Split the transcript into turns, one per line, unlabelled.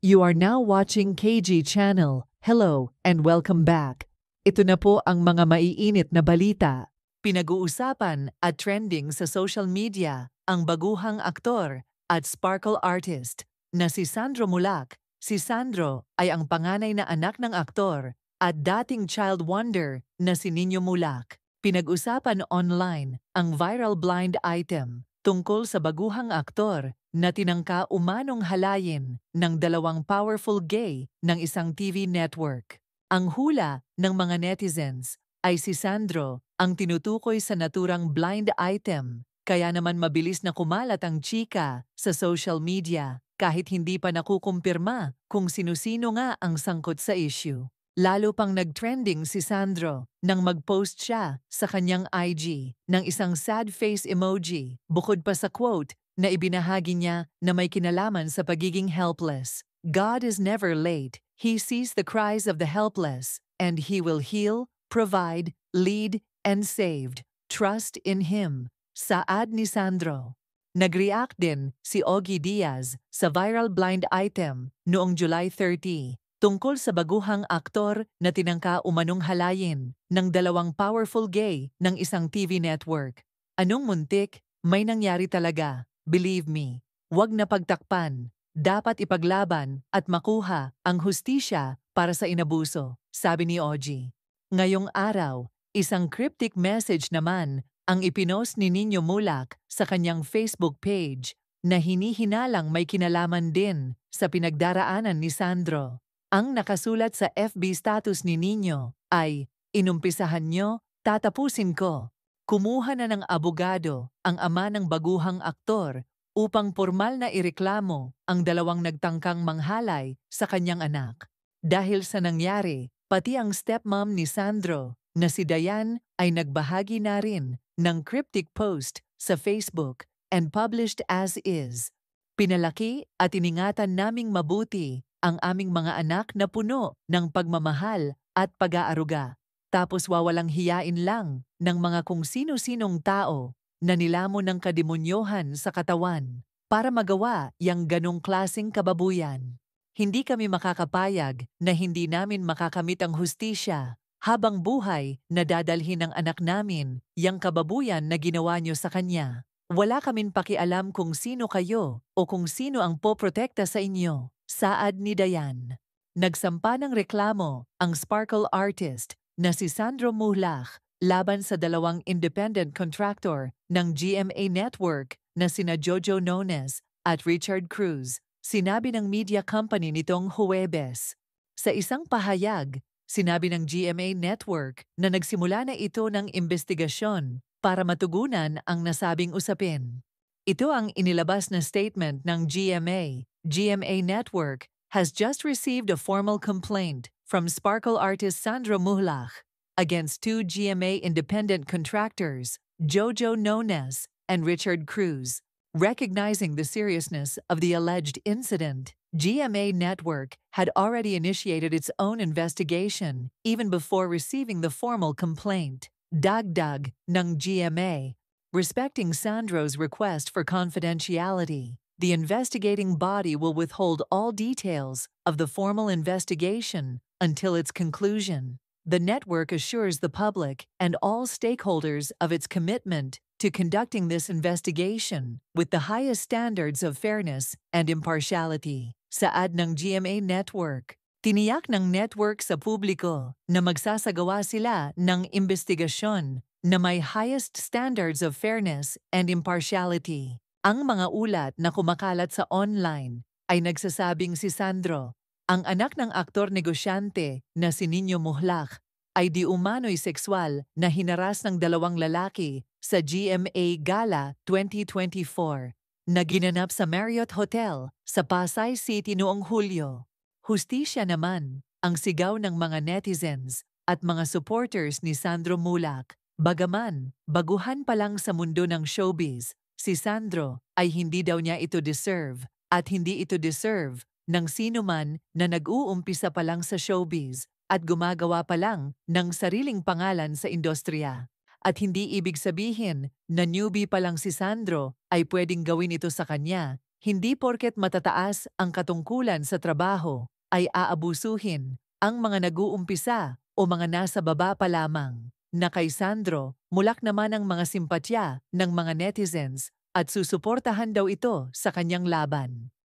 You are now watching KG Channel. Hello and welcome back. Ito na po ang mga maiinit na balita. Pinag-uusapan at trending sa social media ang baguhang aktor at sparkle artist na si Sandro Mulak. Si Sandro ay ang panganay na anak ng aktor at dating child wonder na si Nino Mulak. Pinag-usapan online ang viral blind item tungkol sa baguhang aktor na tinangka umanong halayin ng dalawang powerful gay ng isang TV network. Ang hula ng mga netizens ay si Sandro ang tinutukoy sa naturang blind item, kaya naman mabilis na kumalat ang chika sa social media kahit hindi pa nakukumpirma kung sino-sino nga ang sangkot sa issue. Lalo pang nag-trending si Sandro nang mag-post siya sa kanyang IG ng isang sad face emoji bukod pa sa quote na ibinahagi niya na may kinalaman sa pagiging helpless. God is never late. He sees the cries of the helpless, and He will heal, provide, lead, and save. Trust in Him. Saad ni Sandro. Nag-react din si Ogie Diaz sa viral blind item noong July 30 tungkol sa baguhang aktor na tinangka umanong halayin ng dalawang powerful gay ng isang TV network. Anong muntik? May nangyari talaga. Believe me, wag na pagtakpan. Dapat ipaglaban at makuha ang hustisya para sa inabuso, sabi ni Ogie. Ngayong araw, isang cryptic message naman ang ipinost ni Nino Mulak sa kanyang Facebook page na hinihinalang may kinalaman din sa pinagdaraanan ni Sandro. Ang nakasulat sa FB status ni Nino ay, "Inumpisahan nyo, tatapusin ko." Kumuha na ng abogado ang ama ng baguhang aktor upang pormal na ireklamo ang dalawang nagtangkang manghalay sa kanyang anak. Dahil sa nangyari, pati ang stepmom ni Sandro na si Dayan ay nagbahagi na rin ng cryptic post sa Facebook and published as is. "Pinalaki at iningatan naming mabuti ang aming mga anak na puno ng pagmamahal at pag-aaruga. Tapos wawalang hiyain lang ng mga kung sino-sinong tao na nilamon ng kademonyohan sa katawan para magawa yang ganong klaseng kababuyan. Hindi kami makakapayag na hindi namin makakamit ang hustisya habang buhay na dadalhin ng anak namin yang kababuyan na ginawa nyo sa kanya. Wala kaming pakialam kung sino kayo o kung sino ang poprotekta sa inyo." Saad ni Dayan. Nagsampa ng reklamo ang sparkle artist na si Sandro Mulak laban sa dalawang independent contractor ng GMA Network na sina Jojo Nones at Richard Cruz, sinabi ng media company nitong Huwebes. Sa isang pahayag, sinabi ng GMA Network na nagsimula na ito ng investigasyon para matugunan ang nasabing usapin. Ito ang inilabas na statement ng GMA. GMA Network has just received a formal complaint from sparkle artist Sandro Mulak against two GMA independent contractors, Jojo Nones and Richard Cruz. Recognizing the seriousness of the alleged incident, GMA Network had already initiated its own investigation even before receiving the formal complaint. Dagdag ng GMA. Respecting Sandro's request for confidentiality, the investigating body will withhold all details of the formal investigation until its conclusion. The network assures the public and all stakeholders of its commitment to conducting this investigation with the highest standards of fairness and impartiality. Saad ng GMA Network. Tiniyak ng network sa publiko na magsasagawa sila ng investigasyon na may highest standards of fairness and impartiality. Ang mga ulat na kumakalat sa online ay nagsasabing si Sandro, ang anak ng aktor-negosyante na si Nino Mulak, ay di umano'y sexual na hinaras ng dalawang lalaki sa GMA Gala 2024 na ginanap sa Marriott Hotel sa Pasay City noong Hulyo. Hustisya naman ang sigaw ng mga netizens at mga supporters ni Sandro Mulak. Bagaman, baguhan pa lang sa mundo ng showbiz, si Sandro ay hindi daw niya ito deserve at hindi ito deserve ng sino man na nag-uumpisa pa lang sa showbiz at gumagawa pa lang ng sariling pangalan sa industriya. At hindi ibig sabihin na newbie pa lang si Sandro ay pwedeng gawin ito sa kanya. Hindi porket matataas ang katungkulan sa trabaho ay aabusuhin ang mga nag-uumpisa o mga nasa baba pa lamang. Na kay Sandro, mulak naman ang mga simpatya ng mga netizens at susuportahan daw ito sa kanyang laban.